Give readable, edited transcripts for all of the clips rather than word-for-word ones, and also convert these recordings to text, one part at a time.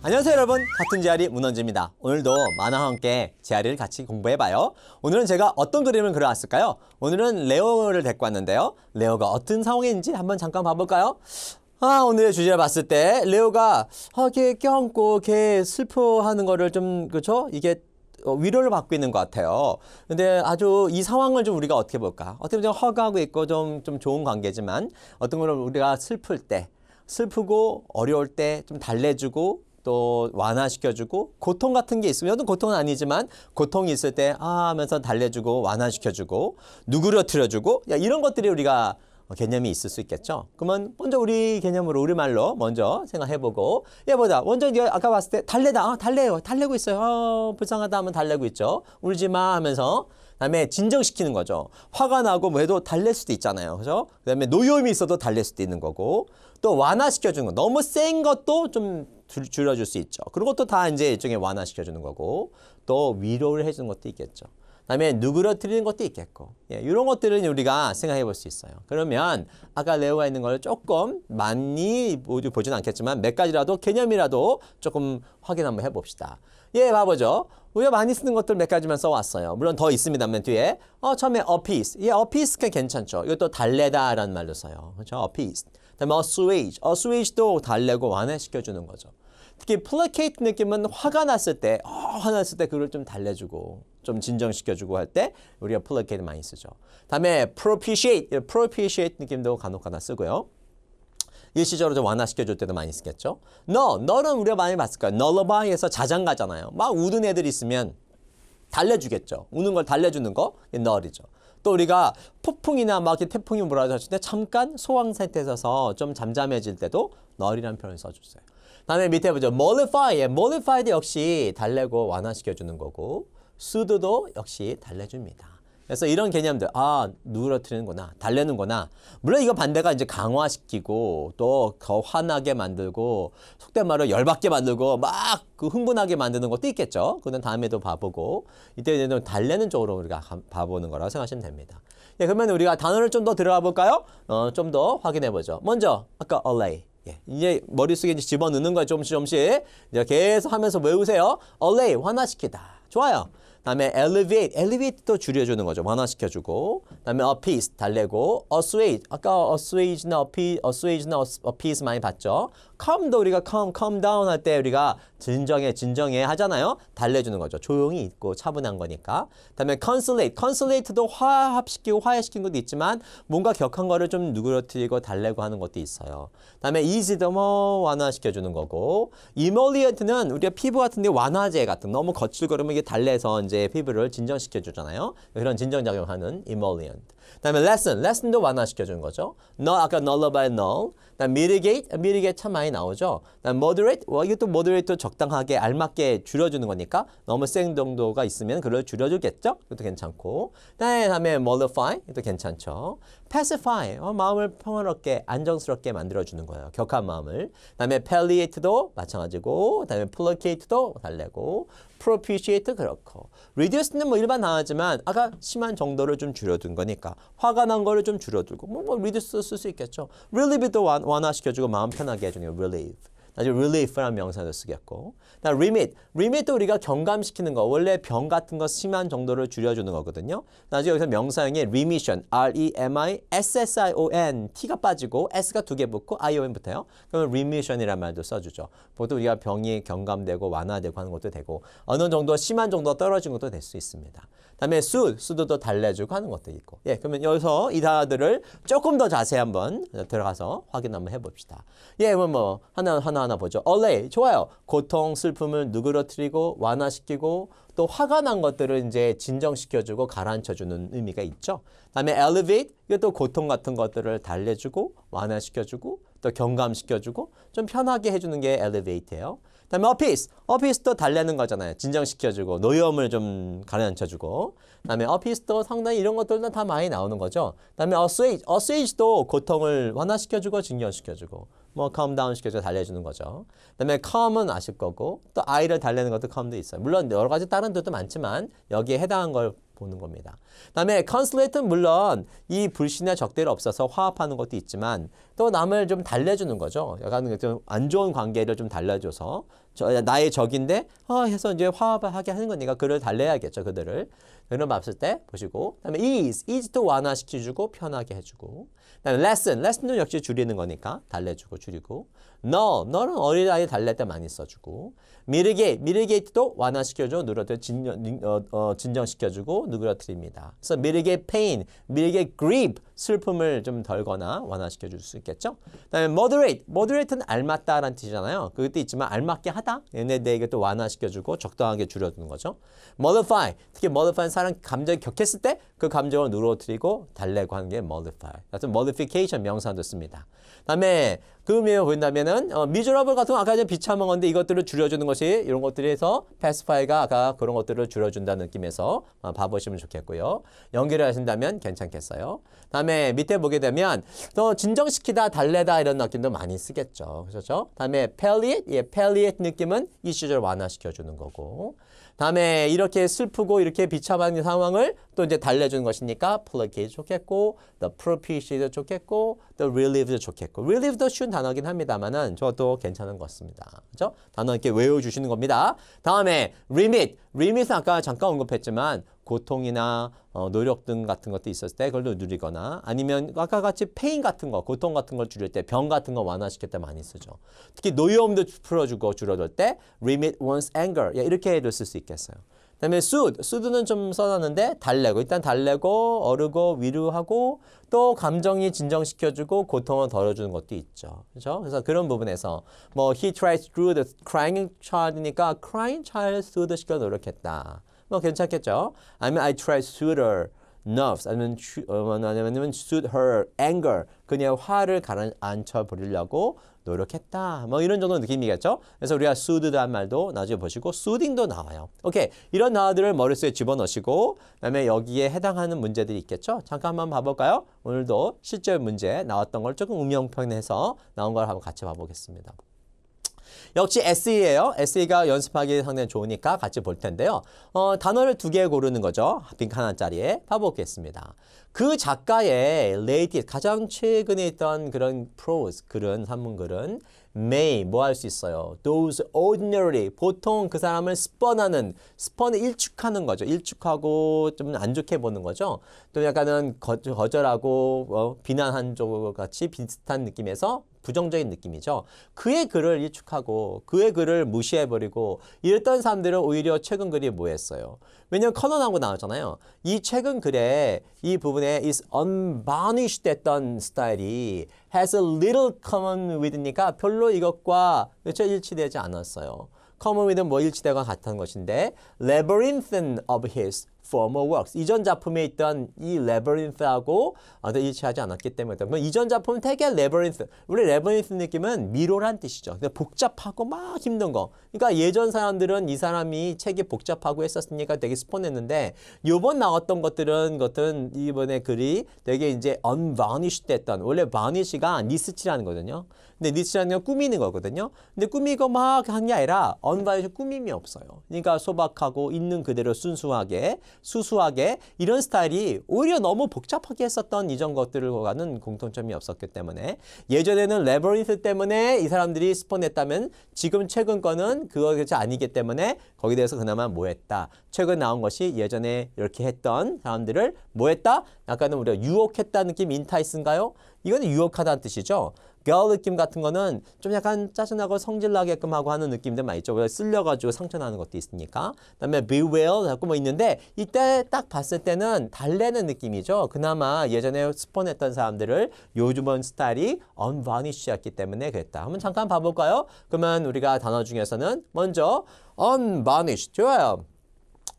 안녕하세요 여러분, 같은 재아리 문헌지입니다. 오늘도 만화와 함께 재아리를 같이 공부해봐요. 오늘은 제가 어떤 그림을 그려왔을까요? 오늘은 레오를 데리고 왔는데요. 레오가 어떤 상황인지 한번 잠깐 봐볼까요? 오늘의 주제를 봤을 때 레오가 걔 껴안고 걔 슬퍼하는 거를 좀, 그렇죠? 이게 위로를 받고 있는 것 같아요. 근데 아주 이 상황을 좀 우리가 어떻게 볼까? 어떻게 보면 허그하고 있고 좀 좋은 관계지만 어떤 걸 우리가 슬플 때, 슬프고 어려울 때 좀 달래주고 또 완화시켜주고 고통 같은 게 있으면 어떤 고통은 아니지만 고통이 있을 때 하면서 달래주고 완화시켜주고 누그러뜨려주고 이런 것들이 우리가 개념이 있을 수 있겠죠. 그러면 먼저 우리 개념으로 우리말로 먼저 생각해보고 보자. 먼저 아까 봤을 때 달래다. 달래요. 달래고 있어요. 불쌍하다 하면 달래고 있죠. 울지마 하면서 그다음에 진정시키는 거죠. 화가 나고 뭐 해도 달랠 수도 있잖아요. 그죠? 그다음에 노여움이 있어도 달랠 수도 있는 거고 또 완화시켜주는 거. 너무 센 것도 좀 줄여줄 수 있죠. 그리고 또 다 이제 일종의 완화시켜주는 거고 또 위로를 해주는 것도 있겠죠. 그다음에 누그러뜨리는 것도 있겠고 이런 것들은 우리가 생각해 볼 수 있어요. 그러면 아까 레오가 있는 걸 조금 많이 보지는 않겠지만 몇 가지라도 개념이라도 조금 확인 한번 해봅시다. 봐보죠. 우리가 많이 쓰는 것들 몇 가지만 써왔어요. 물론 더 있습니다만 뒤에 처음에 appease. appease가 괜찮죠. 이것도 달래다라는 말로 써요. 그렇죠? appease. 그다음에 assuage. assuage도 달래고 완화시켜주는 거죠. 특히 placate 느낌은 화가 났을 때, 화났을 때 그걸 좀 달래주고 좀 진정시켜주고 할 때 우리가 placate 많이 쓰죠. 다음에 propitiate 느낌도 간혹 하나 쓰고요. 일시적으로 좀 완화시켜줄 때도 많이 쓰겠죠. 너는 우리가 많이 봤을 거예요. nulliby에서 자장가잖아요. 막 우는 애들이 있으면 달래주겠죠. 우는 걸 달래주는 거, null이죠. 또 우리가 폭풍이나 막 태풍이 몰아쳤을 때 잠깐 소강 상태에 있어서 좀 잠잠해질 때도 null이라는 표현을 써주세요. 다음에 밑에 보죠. mollify도 역시 달래고 완화시켜주는 거고 soothe도 역시 달래줍니다. 그래서 이런 개념들, 누그러뜨리는구나, 달래는구나. 물론 이거 반대가 이제 강화시키고 또 더 화나게 만들고 속된 말로 열받게 만들고 막 그 흥분하게 만드는 것도 있겠죠. 그건 다음에도 봐보고 이때는 달래는 쪽으로 우리가 봐보는 거라고 생각하시면 됩니다. 그러면 우리가 단어를 좀 더 들어가 볼까요? 좀 더 확인해 보죠. 먼저 아까 allay. 이제 머릿속에 이제 집어넣는 거예요. 조금씩 이제 계속 하면서 외우세요. allay, 완화시키다. 좋아요. 다음에 elevate도 줄여주는 거죠. 완화시켜주고. 다음에 appease, 달래고. assuage, 아까 assuage나 appease 많이 봤죠. calm도 우리가 calm down 할 때 우리가 진정해 하잖아요. 달래주는 거죠. 조용히 있고 차분한 거니까. 다음에 consolate도 화합시키고 화해시키는 것도 있지만 뭔가 격한 거를 좀 누그러뜨리고 달래고 하는 것도 있어요. 다음에 easy도 완화시켜주는 거고. emollient는 우리가 피부 같은 데 완화제 같은 너무 거칠거리면 이게 달래서 이제 피부를 진정시켜 주잖아요. 그런 진정작용하는 emollient. 그다음에 lesson도 완화시켜 주는 거죠. 아까 nullify, null. 그다음 mitigate 참 많이 나오죠. 그다음 moderate, 이것도 moderate도 적당하게 알맞게 줄여주는 거니까 너무 센 정도가 있으면 그걸 줄여주겠죠. 그것도 괜찮고. 그다음에 mollify, 이것도 괜찮죠. pacify, 마음을 평화롭게 안정스럽게 만들어주는 거예요. 격한 마음을. 그다음에 palliate도 마찬가지고, 그다음에 placate도 달래고, propitiate 그렇고, reduce는 뭐 일반 나왔지만 아까 심한 정도를 좀 줄여둔 거니까 화가 난 거를 좀 줄여두고 reduce 쓸 수 있겠죠. relieve도 완화시켜주고 마음 편하게 해주는 거 relieve. 나중에 relief라는 명사도 쓰겠고. remit도 우리가 경감시키는 거. 원래 병 같은 거 심한 정도를 줄여주는 거거든요. 나중에 여기서 명사형이 remission, R-E-M-I-S-S-I-O-N, T가 빠지고 S가 2개 붙고 I-O-N 붙어요. 그러면 remission이라는 말도 써주죠. 보통 우리가 병이 경감되고 완화되고 하는 것도 되고 어느 정도 심한 정도 떨어진 것도 될 수 있습니다. 다음에 soothe도 달래주고 하는 것도 있고. 그러면 여기서 이 단어들을 조금 더 자세히 한번 들어가서 확인 한번 해봅시다. 하나 보죠. allay, 좋아요. 고통, 슬픔을 누그러뜨리고 완화시키고 또 화가 난 것들을 이제 진정시켜주고 가라앉혀주는 의미가 있죠. 다음에 elevate, 이것도 고통 같은 것들을 달래주고 완화시켜주고 또 경감시켜주고 좀 편하게 해주는 게 elevate예요. 다음에 appease도 달래는 거잖아요. 진정시켜주고 노여움을 좀 가라앉혀주고. 다음에 appease도 상당히 이런 것들도 다 많이 나오는 거죠. 다음에 assuage도 고통을 완화시켜주고 진정시켜주고. 뭐 calm down 시켜줘 달래주는 거죠. 그다음에 calm은 아실 거고 또 I를 달래는 것도 calm도 있어요. 물론 여러 가지 다른 뜻도 많지만 여기에 해당한 걸 보는 겁니다. 그다음에 console는 물론 이 불신의 적대를 없어서 화합하는 것도 있지만 또 남을 좀 달래주는 거죠. 약간 좀 안 좋은 관계를 좀 달래줘서 나의 적인데 해서 이제 화합하게 하는 거니까 그를 달래야겠죠. 그들을. 그런 봤을 때 보시고 그다음에 ease도 완화시켜주고 편하게 해주고 그다음에 lesson도 역시 줄이는 거니까 달래주고 줄이고 너는 어린아이 달랠 때 많이 써주고 mitigate도 완화시켜주고 진정시켜주고 누그러뜨립니다. 그래서 mitigate pain, mitigate grief 슬픔을 좀 덜거나 완화시켜줄 수 있겠죠. 그다음에 moderate는 알맞다라는 뜻이잖아요. 그것도 있지만 알맞게 하다. 얘네 이것도 완화시켜주고 적당하게 줄여주는 거죠. modify, 특히 modify는 사람 감정이 격했을 때 그 감정을 누그러뜨리고 달래고 하는 게 modify. 그래서 modification 명사도 씁니다. 그다음에 그 의미를 본다면은 miserable 같은 거 아까 전에 비참한 건데 이것들을 줄여주는 것이 이런 것들에서 pacify가 아까 그런 것들을 줄여준다는 느낌에서 봐보시면 좋겠고요. 연결을 하신다면 괜찮겠어요. 다음에 밑에 보게 되면 또 진정시키다, 달래다 이런 느낌도 많이 쓰겠죠. 그렇죠? 다음에 palliate 느낌은 이 시절을 완화시켜주는 거고 다음에 이렇게 슬프고 이렇게 비참한 상황을 또 이제 달래주는 것이니까 placate 좋겠고 the propitiate도 좋겠고 the relieve도 좋겠고 relieve도 쉬운 단어긴 합니다만은 저도 괜찮은 것 같습니다. 그렇죠? 단어 이렇게 외워주시는 겁니다. 다음에 remit은 아까 잠깐 언급했지만 고통이나 노력 등 같은 것도 있었을 때 그걸 누리거나 아니면 아까 같이 pain 같은 거, 고통 같은 걸 줄일 때, 병 같은 거 완화시킬 때 많이 쓰죠. 특히 노여움도 풀어주고 줄여줄 때 remit one's anger 이렇게 해도 쓸 수 있겠어요. 그다음에 soothe는 좀 써놨는데 달래고 일단 달래고 어르고 위로하고 또 감정이 진정시켜주고 고통을 덜어주는 것도 있죠. 그렇죠? 그래서 그런 부분에서 뭐 he tries through the crying child니까 crying child soothe 시켜 노력했다. 뭐 괜찮겠죠? 아니면 I try to soothe her nerves 아니면 soothe her anger 그녀의 화를 가라앉혀 버리려고 노력했다. 뭐 이런 정도 느낌이겠죠? 그래서 우리가 soothed 말도 나중에 보시고 soothing도 나와요. 오케이. 이런 단어들을 머릿속에 집어넣으시고 그다음에 여기에 해당하는 문제들이 있겠죠? 잠깐 한번 봐볼까요? 오늘도 실제 문제 나왔던 걸 조금 응용편해서 나온 걸 한번 같이 봐보겠습니다. 역시 에세이예요. 에세이가 연습하기 상당히 좋으니까 같이 볼 텐데요. 단어를 2개 고르는 거죠. 빈 하나짜리에 봐보겠습니다. 그 작가의 latest 가장 최근에 있던 그런 prose 글은 산문글은 may 뭐 할 수 있어요. those ordinary 보통 그 사람을 스펀을 일축하는 거죠. 일축하고 좀 안 좋게 보는 거죠. 또 약간은 거절하고 비난한 쪽 같이 비슷한 느낌에서 부정적인 느낌이죠. 그의 글을 일축하고 그의 글을 무시해버리고 이랬던 사람들은 오히려 최근 글이 뭐 했어요? 왜냐면 커넌하고 나왔잖아요. 이 최근 글에 이 부분에 is unvarnished 됐던 스타일이 has a little common with니까 별로 이것과 일치되지 않았어요. common with는 뭐 일치되거나 같은 것인데 labyrinthine of his former works. 이전 작품에 있던 이 labyrinth하고 일치하지 않았기 때문에 이전 작품은 되게 labyrinth. 우리 labyrinth 느낌은 미로란 뜻이죠. 복잡하고 막 힘든 거. 그러니까 예전 사람들은 이 사람이 책이 복잡하고 했었으니까 되게 스폰했는데 요번 나왔던 것들은 이번에 글이 되게 이제 unvarnished 됐던 원래 varnish가 니스치라는 거거든요. 근데 니스치라는 건 꾸미는 거거든요. 근데 꾸미고 막 한 게 아니라 unvarnished 꾸밈이 없어요. 그러니까 소박하고 있는 그대로 순수하게 수수하게 이런 스타일이 오히려 너무 복잡하게 했었던 이전 것들과는 공통점이 없었기 때문에 예전에는 레버린스 때문에 이 사람들이 스폰했다면 지금 최근 거는 그것이 아니기 때문에 거기에 대해서 그나마 뭐 했다. 최근 나온 것이 예전에 이렇게 했던 사람들을 뭐 했다? 약간은 우리가 유혹했다는 느낌 인타이스인가요? 이거는 유혹하다는 뜻이죠. girl 느낌 같은 거는 좀 약간 짜증나고 성질나게끔 하고 하는 느낌들 많이 있죠. 쓸려가지고 상처나는 것도 있으니까. 그다음에 beware 자꾸 뭐 있는데 이때 딱 봤을 때는 달래는 느낌이죠. 그나마 예전에 스폰했던 사람들을 요즘은 스타일이 unvarnished였기 때문에 그랬다. 한번 잠깐 봐볼까요? 그러면 우리가 단어 중에서는 먼저 unvarnished 좋아요.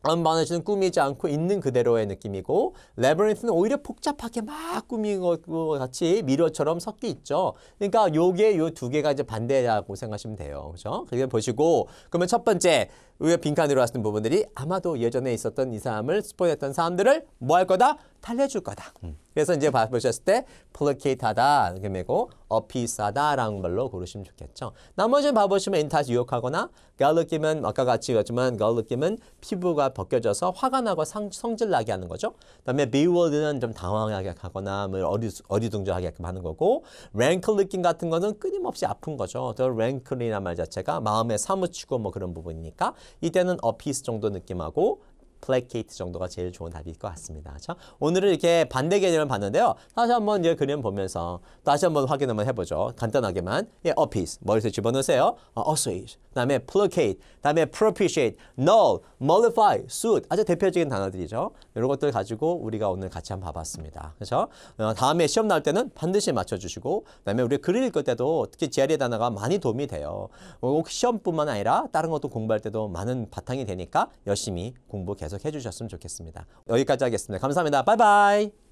unvarnished는 꾸미지 않고 있는 그대로의 느낌이고 labyrinth는 오히려 복잡하게 막 꾸민 것 같이 미로처럼 섞여 있죠. 그러니까 요게 요 2개가 이제 반대라고 생각하시면 돼요. 그죠? 그게 보시고 그러면 첫 번째 위에 빈칸으로 왔던 부분들이 아마도 예전에 있었던 이 사람을 스포했던 사람들을 뭐 할 거다? 달래줄 거다. 그래서 이제 보셨을 때 placate하다 이렇게 매고 appease하다라는 걸로 고르시면 좋겠죠. 나머지는 봐보시면 인타시 유혹하거나 garlic이면 아까 같이 그랬지만 garlic이면 피부가 벗겨져서 화가 나고 성질 나게 하는 거죠. 그다음에 bewildered는 좀 당황하게 하거나 뭐 어리둥절하게 하는 거고 rankling 같은 거는 끊임없이 아픈 거죠. 또 rankl이라는 말 자체가 마음에 사무치고 뭐 그런 부분이니까 이때는 appease 정도 느낌하고 placate 정도가 제일 좋은 답일 것 같습니다. 자, 오늘은 이렇게 반대 개념을 봤는데요. 다시 한번 이제 그림 보면서 다시 한번 확인 한번 해보죠. 간단하게만 appease 머릿속에 집어넣으세요. assuage, 그다음에 placate, 그다음에 propitiate, null, mollify, soothe 아주 대표적인 단어들이죠. 이런 것들 가지고 우리가 오늘 같이 한번 봐봤습니다. 그렇죠? 다음에 시험 나올 때는 반드시 맞춰주시고 그다음에 우리 글을 읽을 때도 특히 GRE 단어가 많이 도움이 돼요. 시험뿐만 아니라 다른 것도 공부할 때도 많은 바탕이 되니까 열심히 공부 계속 해주셨으면 좋겠습니다. 여기까지 하겠습니다. 감사합니다. 바이바이.